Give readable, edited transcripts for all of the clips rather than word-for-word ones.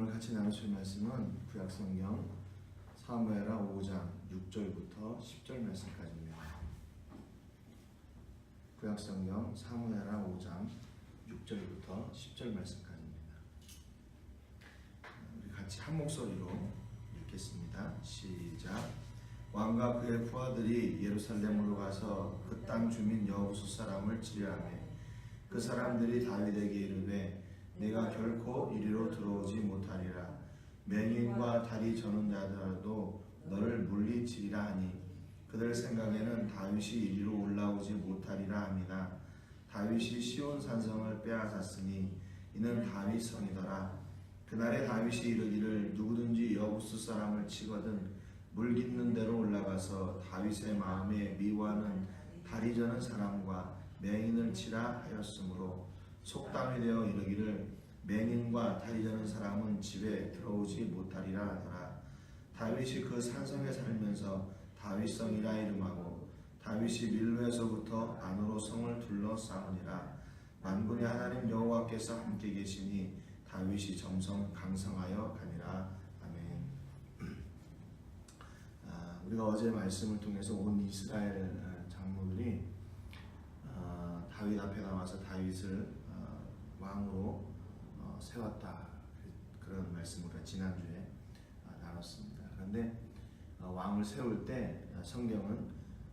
오늘 같이 나누실 말씀은 구약성경 사무엘하 5장 6절부터 10절 말씀까지입니다. 구약성경 사무엘하 5장 6절부터 10절 말씀까지입니다. 우리 같이 한 목소리로 읽겠습니다. 시작. 왕과 그의 부하들이 예루살렘으로 가서 그 땅 주민 여호수 사람을 치려하매 그 사람들이 다윗에게 이르되 내가 결코 이리로 들어오지 못하리라. 맹인과 다리 저는 자들도 너를 물리치리라 하니 그들 생각에는 다윗이 이리로 올라오지 못하리라 함이나 다윗이 시온 산성을 빼앗았으니 이는 다윗 성이더라. 그날에 다윗이 이르기를 누구든지 여부스 사람을 치거든 물깃는 대로 올라가서 다윗의 마음에 미워하는 다리 저는 사람과 맹인을 치라 하였으므로 속담이 되어 이르기를 맹인과 다리 저는 사람은 집에 들어오지 못하리라 하더라. 다윗이 그 산성에 살면서 다윗성이라 이름하고 다윗이 밀로에서부터 안으로 성을 둘러싸우니라. 만군의 하나님 여호와께서 함께 계시니 다윗이 점점 강성하여 가니라. 아멘. 우리가 어제 말씀을 통해서 온 이스라엘 장로들이 다윗 앞에 나와서 다윗을 왕으로 세웠다, 그런 말씀을 지난주에 나눴습니다. 그런데 왕을 세울 때 성경은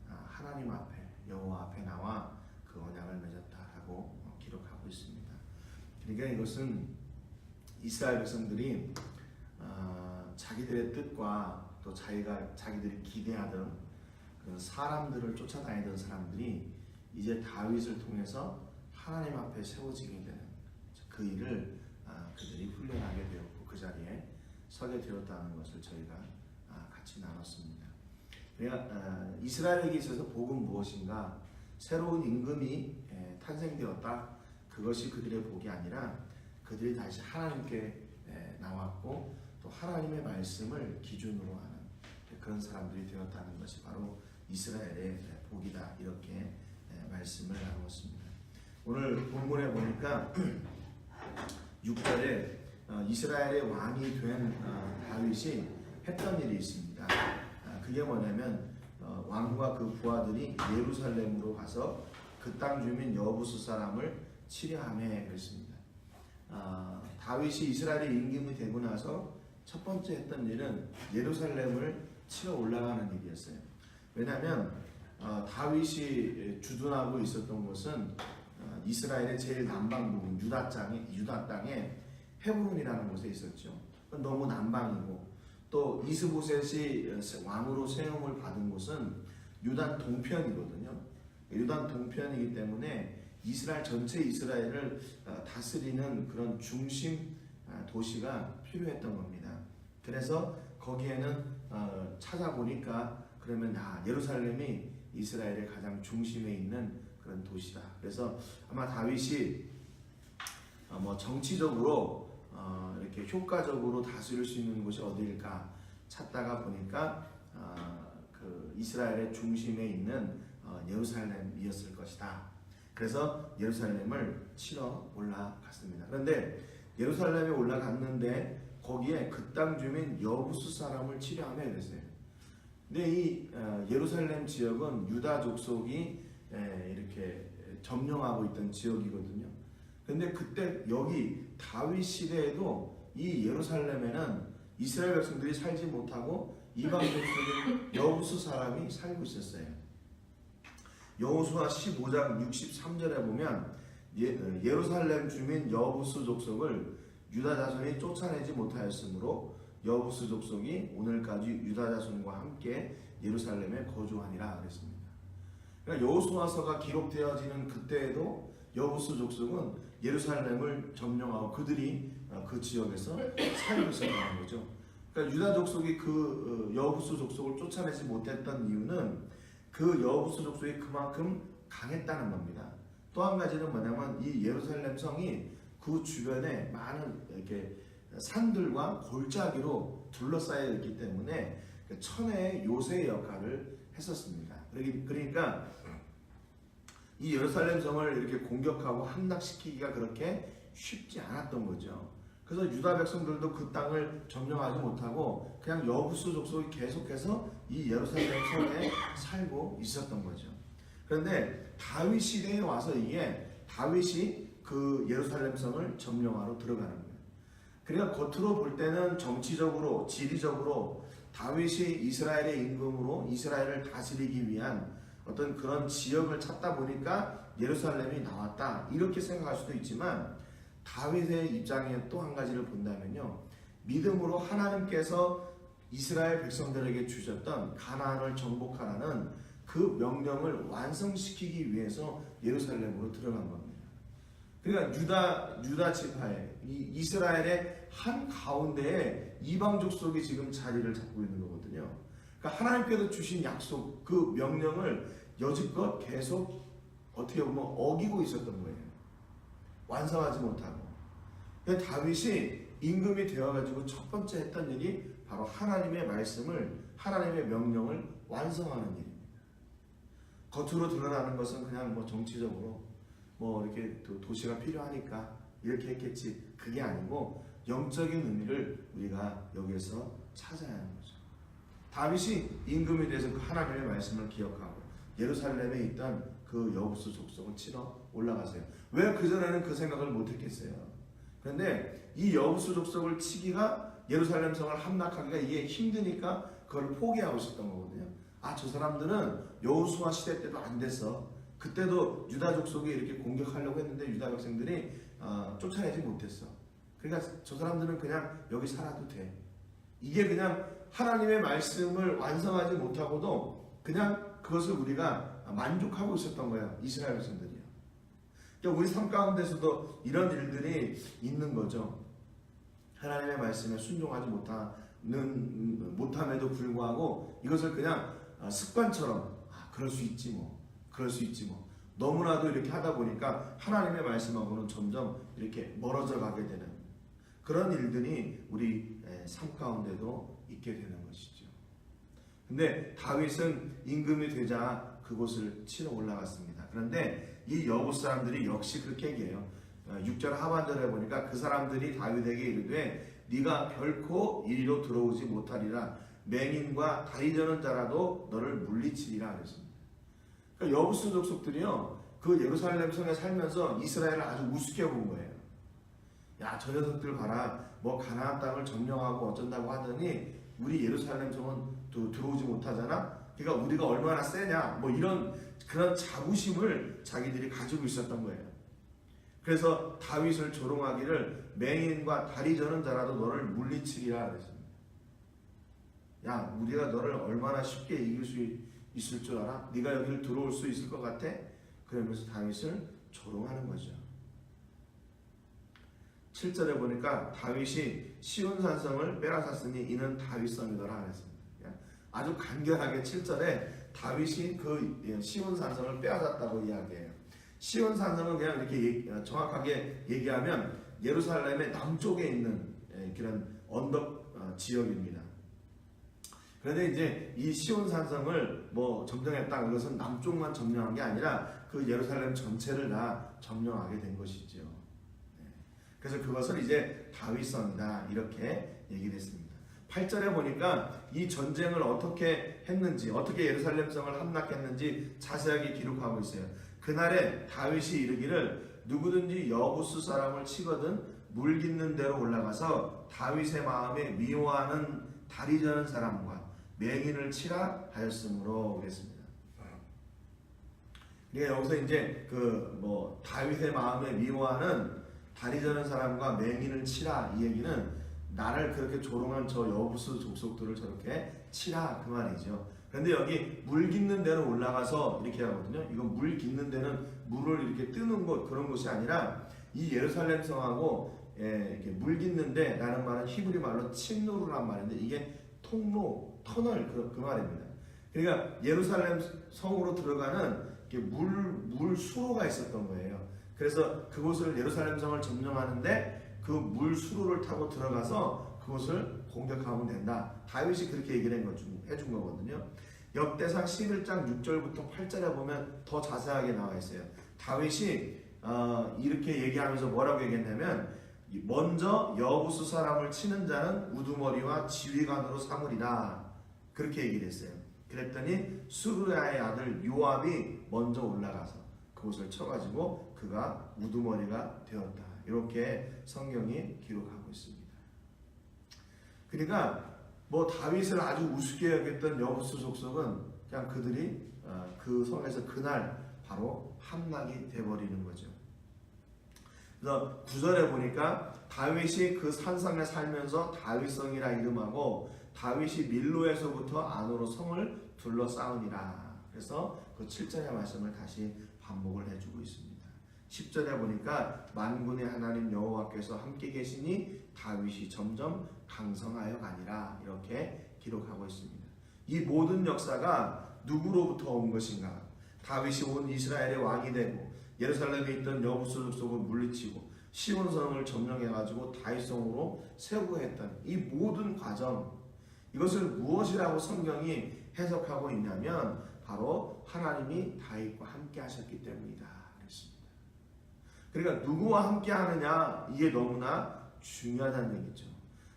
하나님 앞에 여호와 앞에 나와 그 언약을 맺었다라고 기록하고 있습니다. 그러니까 이것은 이스라엘 백성들이 자기들의 뜻과 또 자기들이 기대하던 그런 사람들을 쫓아다니던 사람들이 이제 다윗을 통해서 하나님 앞에 세워지게 되는 그 일을 그들이 훈련하게 되었고 그 자리에 서게 되었다는 것을 저희가 같이 나눴습니다. 그러니까 이스라엘에게 있어서 복은 무엇인가? 새로운 임금이 탄생되었다. 그것이 그들의 복이 아니라 그들이 다시 하나님께 나왔고 또 하나님의 말씀을 기준으로 하는 그런 사람들이 되었다는 것이 바로 이스라엘의 복이다. 이렇게 말씀을 나누었습니다. 오늘 본문에 보니까 6절에 이스라엘의 왕이 된 다윗이 했던 일이 있습니다. 그게 뭐냐면 왕과 그 부하들이 예루살렘으로 가서 그 땅 주민 여부수 사람을 치려하며 그랬습니다. 다윗이 이스라엘의 임금이 되고 나서 첫 번째 했던 일은 예루살렘을 치러 올라가는 일이었어요. 왜냐하면 다윗이 주둔하고 있었던 곳은 이스라엘의 제일 남방 부분 유다 땅에 헤브론이라는 곳에 있었죠. 너무 남방이고 또 이스보셋이 왕으로 세움을 받은 곳은 유다 동편이거든요. 유다 동편이기 때문에 이스라엘 전체 이스라엘을 다스리는 그런 중심 도시가 필요했던 겁니다. 그래서 거기에는 찾아보니까 그러면 예루살렘이 이스라엘의 가장 중심에 있는 그런 도시다. 그래서 아마 다윗이 정치적으로 이렇게 효과적으로 다스릴 수 있는 곳이 어디일까 찾다가 보니까 그 이스라엘의 중심에 있는 예루살렘이었을 것이다. 그래서 예루살렘을 치러 올라갔습니다. 그런데 예루살렘에 올라갔는데 거기에 그 땅 주민 여부수 사람을 치려하며 그랬어요. 근데 이 예루살렘 지역은 유다 족속이 이렇게 점령하고 있던 지역이거든요. 근데 그때 여기 다윗 시대에도 이 예루살렘에는 이스라엘 백성들이 살지 못하고 이방 족속인 여부수 사람이 살고 있었어요. 여호수아 15장 63절에 보면 예루살렘 주민 여부수 족속을 유다 자손이 쫓아내지 못하였으므로 여부수 족속이 오늘까지 유다 자손과 함께 예루살렘에 거주하니라 그랬습니다. 그러니까 여호수아서가 기록되어지는 그때에도 여부수 족속은 예루살렘을 점령하고 그들이 그 지역에서 살고 있었다는 거죠. 그러니까 유다 족속이 그 여부수 족속을 쫓아내지 못했던 이유는 그 여부수 족속이 그만큼 강했다는 겁니다. 또 한 가지는 뭐냐면 이 예루살렘 성이 그 주변에 많은 이렇게 산들과 골짜기로 둘러싸여 있기 때문에 천혜의 요새의 역할을 했었습니다. 그러니까 이 예루살렘 성을 이렇게 공격하고 함락시키기가 그렇게 쉽지 않았던 거죠. 그래서 유다 백성들도 그 땅을 점령하지 못하고 그냥 여부수 족속이 계속해서 이 예루살렘 성에 살고 있었던 거죠. 그런데 다윗 시대에 와서 이게 다윗이 그 예루살렘 성을 점령하러 들어가는 거예요. 그러니까 겉으로 볼 때는 정치적으로, 지리적으로 다윗이 이스라엘의 임금으로 이스라엘을 다스리기 위한 어떤 그런 지역을 찾다 보니까 예루살렘이 나왔다, 이렇게 생각할 수도 있지만, 다윗의 입장에 또 한 가지를 본다면요, 믿음으로 하나님께서 이스라엘 백성들에게 주셨던 가나안을 정복하라는 그 명령을 완성시키기 위해서 예루살렘으로 들어간 겁니다. 그러니까 유다 지파에, 이스라엘의 한 가운데에 이방 족속이 지금 자리를 잡고 있는 거거든요. 그러니까 하나님께서 주신 약속, 그 명령을 여지껏 계속 어떻게 보면 어기고 있었던 거예요. 완성하지 못하고. 그러니까 다윗이 임금이 되어가지고 첫 번째 했던 일이 바로 하나님의 말씀을, 하나님의 명령을 완성하는 일입니다. 겉으로 드러나는 것은 그냥 뭐 정치적으로 뭐 이렇게 도시가 필요하니까 이렇게 했겠지, 그게 아니고 영적인 의미를 우리가 여기에서 찾아야 하는 거죠. 다윗이 임금이 돼서 그 하나님의 말씀을 기억하고 예루살렘에 있던 그 여부수 족속을 치러 올라가세요. 왜 그전에는 그 생각을 못했겠어요? 그런데 이 여부수 족속을 치기가, 예루살렘 성을 함락하기가 이게 힘드니까 그걸 포기하고 있었던 거거든요. 아, 저 사람들은 여호수아 시대 때도 안 됐어. 그때도 유다 족속이 이렇게 공격하려고 했는데 유다 백성들이 쫓아내지 못했어. 그러니까 저 사람들은 그냥 여기 살아도 돼. 이게 그냥 하나님의 말씀을 완성하지 못하고도 그냥 그것을 우리가 만족하고 있었던 거예요, 이스라엘 백성들이요. 그러니까 우리 삶 가운데서도 이런 일들이 있는 거죠. 하나님의 말씀에 순종하지 못함에도 불구하고 이것을 그냥 습관처럼 그럴 수 있지 뭐, 그럴 수 있지 뭐, 너무나도 이렇게 하다 보니까 하나님의 말씀하고는 점점 이렇게 멀어져 가게 되는 그런 일들이 우리 삶 가운데도 있게 되는 것이죠. 근데 다윗은 임금이 되자 그곳을 치러 올라갔습니다. 그런데 이 여부 사람들이 역시 그렇게 얘기해요. 6절 하반절에 보니까 그 사람들이 다윗에게 이르되 네가 결코 이리로 들어오지 못하리라. 맹인과 다리 저는 자라도 너를 물리치리라 그랬습니다. 그러니까 여부수 족속들이요, 그 예루살렘 성에 살면서 이스라엘을 아주 우습게 본 거예요. 야, 저 녀석들 봐라, 뭐 가나안 땅을 점령하고 어쩐다고 하더니 우리 예루살렘 성은 들어오지 못하잖아. 그러니까 우리가 얼마나 세냐, 뭐 이런 그런 자부심을 자기들이 가지고 있었던 거예요. 그래서 다윗을 조롱하기를 맹인과 다리 저는 자라도 너를 물리치리라 그랬습니다. 야, 우리가 너를 얼마나 쉽게 이길 수 있을 줄 알아? 네가 여기를 들어올 수 있을 것 같아? 그러면서 다윗을 조롱하는 거죠. 7절에 보니까 다윗이 시온산성을 빼앗았으니 이는 다윗성이더라 그랬습니다. 아주 간결하게 7절에 다윗이 그 시온산성을 빼앗았다고 이야기해요. 시온산성은 그냥 이렇게 정확하게 얘기하면 예루살렘의 남쪽에 있는 그런 언덕 지역입니다. 그런데 이제 이 시온산성을 뭐 점령했다, 그것은 남쪽만 점령한 게 아니라 그 예루살렘 전체를 다 점령하게 된 것이죠. 그래서 그것을 이제 다윗성이다, 이렇게 얘기를 했습니다. 8절에 보니까 이 전쟁을 어떻게 했는지, 어떻게 예루살렘 성을 함락했는지 자세하게 기록하고 있어요. 그날에 다윗이 이르기를 누구든지 여부수 사람을 치거든 물 깃는 데로 올라가서 다윗의 마음에 미워하는 다리 저는 사람과 맹인을 치라 하였으므로 그랬습니다. 그러니까 여기서 이제 다윗의 마음에 미워하는 다리 저는 사람과 맹인을 치라, 이 얘기는 나를 그렇게 조롱한 저 여부수 족속들을 저렇게 치라, 그 말이죠. 그런데 여기 물 깃는 데로 올라가서 이렇게 하거든요. 이건 물 깃는 데는 물을 이렇게 뜨는 곳, 그런 곳이 아니라 이 예루살렘 성하고 이렇게 물 깃는 데라는 말은 히브리 말로 침노루란 말인데 이게 통로, 터널, 그 말입니다. 그러니까 예루살렘 성으로 들어가는 물 수로가 있었던 거예요. 그래서 그곳을, 예루살렘 성을 점령하는데 그 물 수로를 타고 들어가서 그곳을 공격하면 된다. 다윗이 그렇게 얘기를 해준 거거든요. 역대상 11장 6절부터 8절에 보면 더 자세하게 나와 있어요. 다윗이 이렇게 얘기하면서 뭐라고 얘기했냐면 먼저 여부수 사람을 치는 자는 우두머리와 지휘관으로 삼으리라. 그렇게 얘기를 했어요. 그랬더니 수르야의 아들 요압이 먼저 올라가서 그곳을 쳐가지고 그가 우두머리가 되었다. 이렇게 성경이 기록하고 있습니다. 그러니까 뭐 다윗을 아주 우습게 여겼던 여부수 족속은 그냥 그들이 그 성에서 그날 바로 함락이 돼버리는 거죠. 그래서 9절에 보니까 다윗이 그 산상에 살면서 다윗성이라 이름하고 다윗이 밀로에서부터 안으로 성을 둘러싸우니라. 그래서 그 7절의 말씀을 다시 반복을 해주고 있습니다. 10절에 보니까 만군의 하나님 여호와께서 함께 계시니 다윗이 점점 강성하여 가니라. 이렇게 기록하고 있습니다. 이 모든 역사가 누구로부터 온 것인가? 다윗이 온 이스라엘의 왕이 되고 예루살렘에 있던 여부수 족속을 물리치고 시온성을 점령해가지고 다윗성으로 세우고 했던 이 모든 과정, 이것을 무엇이라고 성경이 해석하고 있냐면 바로 하나님이 다윗과 함께 하셨기 때문이다 그랬습니다. 그러니까 누구와 함께 하느냐, 이게 너무나 중요하다는 얘기죠.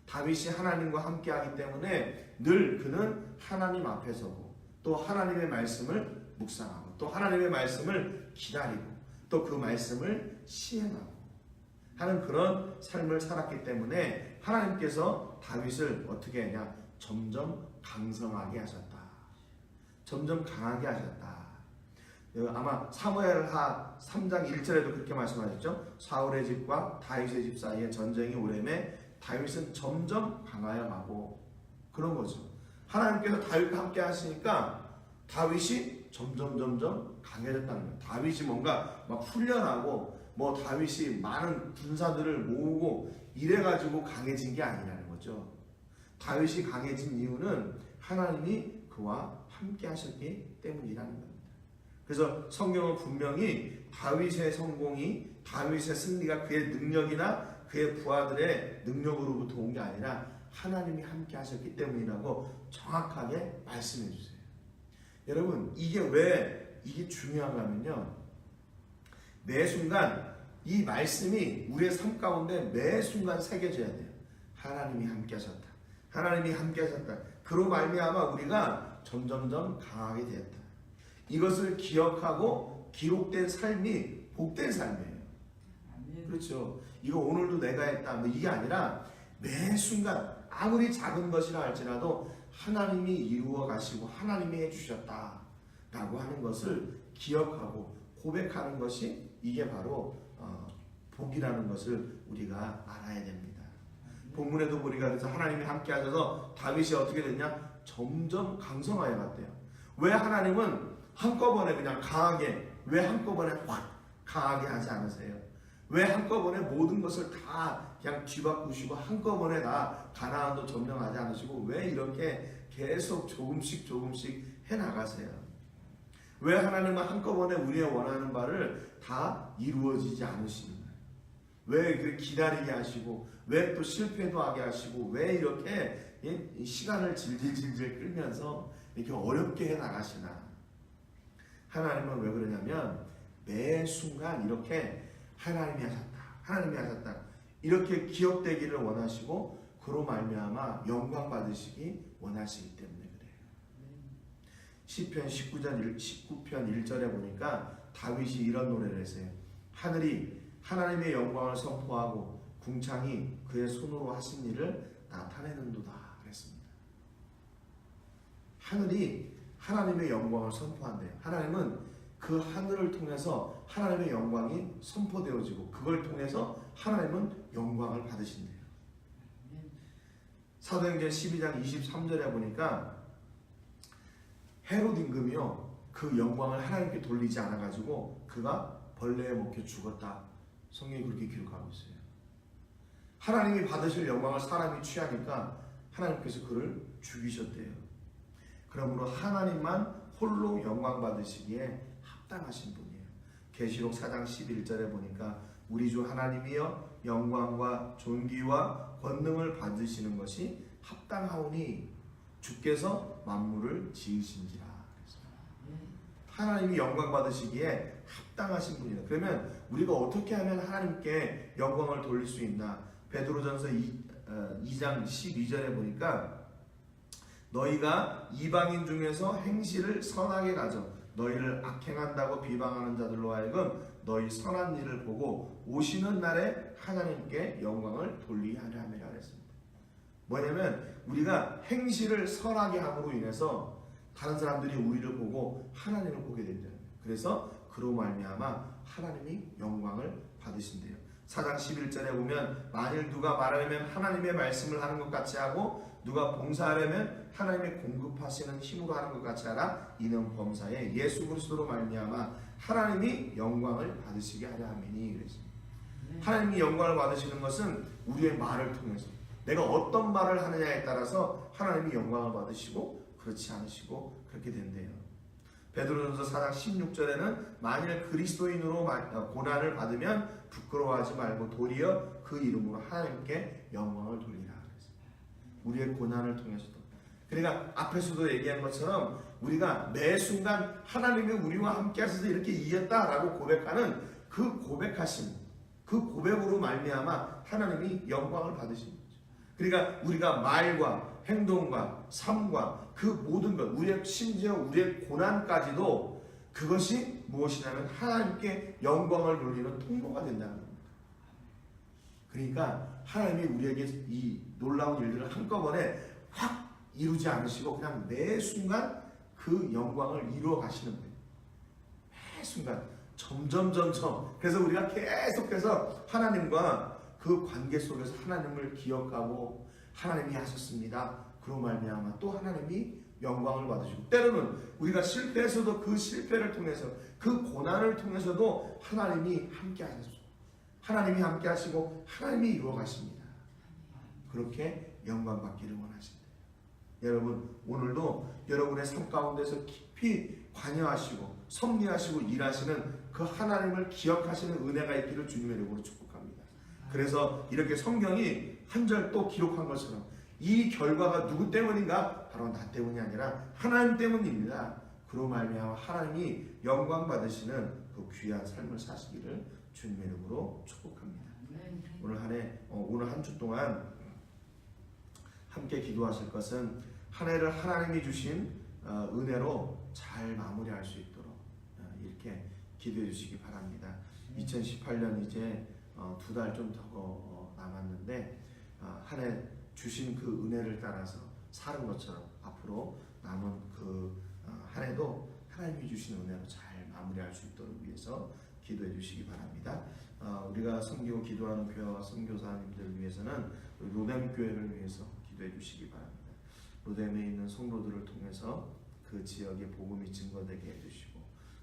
다윗이 하나님과 함께 하기 때문에 늘 그는 하나님 앞에 서고 또 하나님의 말씀을 묵상하고 또 하나님의 말씀을 기다리고 또 그 말씀을 시행하고 하는 그런 삶을 살았기 때문에 하나님께서 다윗을 어떻게 하냐? 점점 강성하게 하셨다. 점점 강하게 하셨다. 아마 사무엘하 3장 1절에도 그렇게 말씀하셨죠. 사울의 집과 다윗의 집 사이에 전쟁이 오래매 다윗은 점점 강하여 가고, 그런 거죠. 하나님께서 다윗과 함께 하시니까 다윗이 점점 강해졌다는 거예요. 다윗이 뭔가 막 훈련하고 뭐 다윗이 많은 군사들을 모으고 이래가지고 강해진 게 아니라는 거죠. 다윗이 강해진 이유는 하나님이 그와 함께 하셨기 때문이라는 겁니다. 그래서 성경은 분명히 다윗의 성공이, 다윗의 승리가 그의 능력이나 그의 부하들의 능력으로부터 온 게 아니라 하나님이 함께 하셨기 때문이라고 정확하게 말씀해 주세요. 여러분, 이게 왜 이게 중요하냐면요, 매 순간 이 말씀이 우리의 삶 가운데 매 순간 새겨져야 돼요. 하나님이 함께 하셨다. 하나님이 함께 하셨다. 그로 말미암아 우리가 점점점 강하게 되었다. 이것을 기억하고 기록된 삶이 복된 삶이에요. 그렇죠. 이거 오늘도 내가 했다, 뭐 이게 아니라 매 순간 아무리 작은 것이라 할지라도 하나님이 이루어 가시고 하나님이 해주셨다 라고 하는 것을 기억하고 고백하는 것이, 이게 바로 복이라는 것을 우리가 알아야 됩니다. 본문에도 보니까 그래서 하나님이 함께 하셔서 다윗이 어떻게 됐냐? 점점 강성하여 갔대요. 왜 하나님은 한꺼번에 그냥 강하게, 왜 한꺼번에 확 강하게 하지 않으세요? 왜 한꺼번에 모든 것을 다 그냥 뒤바꾸시고 한꺼번에 다 가나안도 점령하지 않으시고 왜 이렇게 계속 조금씩 해나가세요? 왜 하나님은 한꺼번에 우리의 원하는 바를 다 이루어지지 않으시는 거예요? 왜 그렇게 기다리게 하시고, 왜 또 실패도 하게 하시고, 왜 이렇게 시간을 질질 끌면서 이렇게 어렵게 해나가시나? 하나님은 왜 그러냐면 매 순간 이렇게 하나님이 하셨다 이렇게 기억되기를 원하시고, 그로 말미암아 영광 받으시기 원하시기 때문에 그래요. 시편 19편 1절에 보니까 다윗이 이런 노래를 했어요. 하늘이 하나님의 영광을 선포하고 궁창이 그의 손으로 하신 일을 나타내는도다 그랬습니다. 하늘이 하나님의 영광을 선포한대요. 하나님은 그 하늘을 통해서 하나님의 영광이 선포되어지고 그걸 통해서 하나님은 영광을 받으신대요. 사도행전 12장 23절에 보니까 헤롯 임금이요, 그 영광을 하나님께 돌리지 않아가지고 그가 벌레에 먹혀 죽었다. 성경이 그렇게 기록하고 있어요. 하나님이 받으실 영광을 사람이 취하니까 하나님께서 그를 죽이셨대요. 그러므로 하나님만 홀로 영광 받으시기에 합당하신 분이에요. 계시록 4장 11절에 보니까 우리 주 하나님이여 영광과 존귀와 권능을 받으시는 것이 합당하오니 주께서 만물을 지으신지라. 하나님이 영광 받으시기에 합당하신 분이다. 그러면 우리가 어떻게 하면 하나님께 영광을 돌릴 수 있나? 베드로전서 2장 12절에 보니까 너희가 이방인 중에서 행실을 선하게 가져 너희를 악행한다고 비방하는 자들로 하여금 너희 선한 일을 보고 오시는 날에 하나님께 영광을 돌리게 하려 함이라 그랬습니다. 뭐냐면 우리가 행실을 선하게 함으로 인해서 다른 사람들이 우리를 보고 하나님을 보게 된다는 거예요. 그래서 그로 말미암아 하나님이 영광을 받으신대요. 4장 11절에 보면 만일 누가 말하려면 하나님의 말씀을 하는 것 같이 하고 누가 봉사하려면 하나님의 공급하시는 힘으로 하는 것 같이 하라. 이는 범사에 예수 그리스도로 말미암아 하나님이 영광을 받으시게 하려 함이니 그랬습니다. 하나님이 영광을 받으시는 것은 우리의 말을 통해서 내가 어떤 말을 하느냐에 따라서 하나님이 영광을 받으시고 그렇지 않으시고 그렇게 된대요. 베드로전서 4장 16절에는 만일 그리스도인으로 고난을 받으면 부끄러워하지 말고 도리어 그 이름으로 하나님께 영광을 돌리라 그랬습니다. 우리의 고난을 통해서도 그러니까 앞에서도 얘기한 것처럼 우리가 매 순간 하나님이 우리와 함께 하셔서 이렇게 이겼다라고 고백하는 그 고백하심, 그 고백으로 말미암아 하나님이 영광을 받으신 거죠. 그러니까 우리가 말과 행동과 삶과 그 모든 것, 우리의 심지어 우리의 고난까지도 그것이 무엇이냐면 하나님께 영광을 돌리는 통로가 된다는 겁니다. 그러니까 하나님이 우리에게 이 놀라운 일들을 한꺼번에 확 이루지 않으시고 그냥 매 순간 그 영광을 이루어 가시는 거예요. 매 순간 점점 그래서 우리가 계속해서 하나님과 그 관계 속에서 하나님을 기억하고 하나님이 하셨습니다. 그로 말미암아 또 하나님이 영광을 받으시고 때로는 우리가 실패해서도 그 실패를 통해서 그 고난을 통해서도 하나님이 함께 하셨죠. 하나님이 함께 하시고 하나님이 이루어 가십니다. 그렇게 영광 받기를 원하십니다. 여러분 오늘도 여러분의 삶 가운데서 깊이 관여하시고 섭리하시고 일하시는 그 하나님을 기억하시는 은혜가 있기를 주님의 이름으로 축복합니다. 그래서 이렇게 성경이 한 절 또 기록한 것처럼 이 결과가 누구 때문인가? 바로 나 때문이 아니라 하나님 때문입니다. 그로 말미암아 하나님이 영광 받으시는 그 귀한 삶을 사시기를 주님의 이름으로 축복합니다. 오늘 한 주 동안 함께 기도하실 것은 한 해를 하나님이 주신 은혜로 잘 마무리할 수 있도록 이렇게 기도해 주시기 바랍니다. 2018년 이제 2달 좀 더 남았는데 한 해 주신 그 은혜를 따라서 사는 것처럼 앞으로 남은 그 한 해도 하나님이 주신 은혜로 잘 마무리할 수 있도록 위해서 기도해 주시기 바랍니다. 우리가 섬기고 기도하는 교회와 선교사님들 위해서는 로뎀 교회를 위해서 기도해 주시기 바랍니다. 로뎀에 있는 성도들을 통해서 그 지역의 복음이 증거되게 해주시고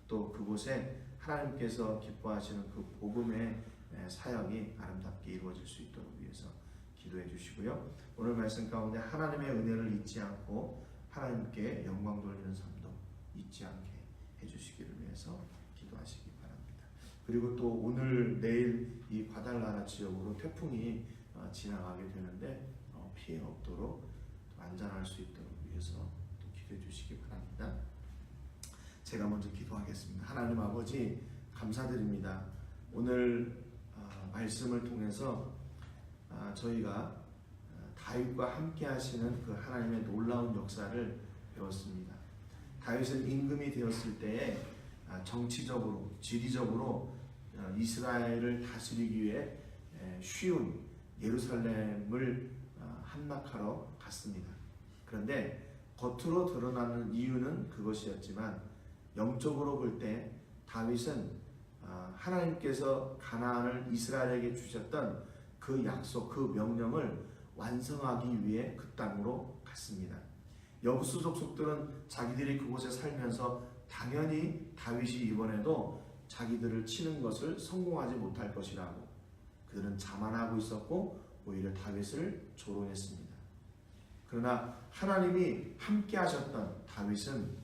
또 그곳에 하나님께서 기뻐하시는 그 복음의 사역이 아름답게 이루어질 수 있도록 위해서 기도해 주시고요. 오늘 말씀 가운데 하나님의 은혜를 잊지 않고 하나님께 영광 돌리는 삶도 잊지 않게 해주시기를 위해서 기도하시기 바랍니다. 그리고 또 오늘 내일 이 과달나라 지역으로 태풍이 지나가게 되는데 피해 없도록 안전할 수 있도록 위해서 또 기도해 주시기 바랍니다. 제가 먼저 기도하겠습니다. 하나님 아버지 감사드립니다. 오늘 말씀을 통해서 저희가 다윗과 함께 하시는 그 하나님의 놀라운 역사를 배웠습니다. 다윗은 임금이 되었을 때에 정치적으로 지리적으로 이스라엘을 다스리기 위해 쉬운 예루살렘을 함락하러 갔습니다. 그런데 겉으로 드러나는 이유는 그것이었지만 영적으로 볼 때 다윗은 하나님께서 가나안을 이스라엘에게 주셨던 그 약속, 그 명령을 완성하기 위해 그 땅으로 갔습니다. 여부수 족속들은 자기들이 그곳에 살면서 당연히 다윗이 이번에도 자기들을 치는 것을 성공하지 못할 것이라고 그들은 자만하고 있었고 오히려 다윗을 조롱했습니다. 그러나 하나님이 함께 하셨던 다윗은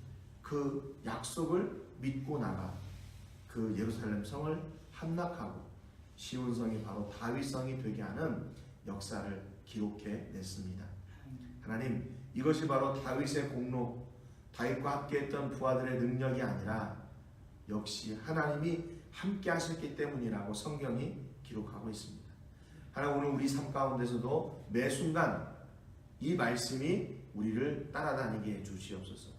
그 약속을 믿고 나가 그 예루살렘 성을 함락하고 시온 성이 바로 다윗 성이 되게 하는 역사를 기록해 냈습니다. 하나님, 이것이 바로 다윗의 공로, 다윗과 함께했던 부하들의 능력이 아니라 역시 하나님이 함께 하셨기 때문이라고 성경이 기록하고 있습니다. 하나님 오늘 우리 삶 가운데서도 매 순간 이 말씀이 우리를 따라다니게 해 주시옵소서.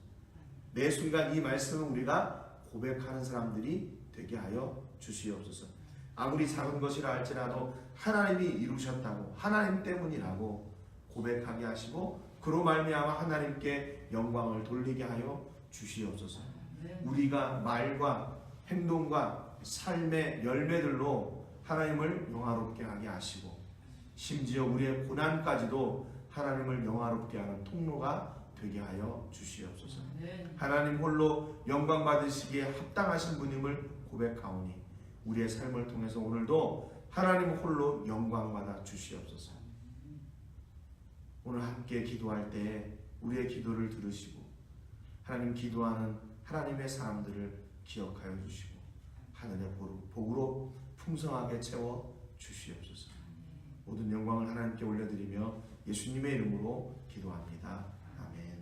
매 순간 이 말씀을 우리가 고백하는 사람들이 되게 하여 주시옵소서. 아무리 작은 것이라 할지라도 하나님이 이루셨다고 하나님 때문이라고 고백하게 하시고 그로 말미암아 하나님께 영광을 돌리게 하여 주시옵소서. 우리가 말과 행동과 삶의 열매들로 하나님을 영화롭게 하게 하시고 심지어 우리의 고난까지도 하나님을 영화롭게 하는 통로가 되게 하여 주시옵소서. 하나님 홀로 영광 받으시기에 합당하신 분임을 고백하오니 우리의 삶을 통해서 오늘도 하나님 홀로 영광 받아 주시옵소서. 오늘 함께 기도할 때 우리의 기도를 들으시고 하나님 기도하는 하나님의 사람들을 기억하여 주시고 하늘의 복으로 풍성하게 채워 주시옵소서. 모든 영광을 하나님께 올려드리며 예수님의 이름으로 기도합니다. 아멘.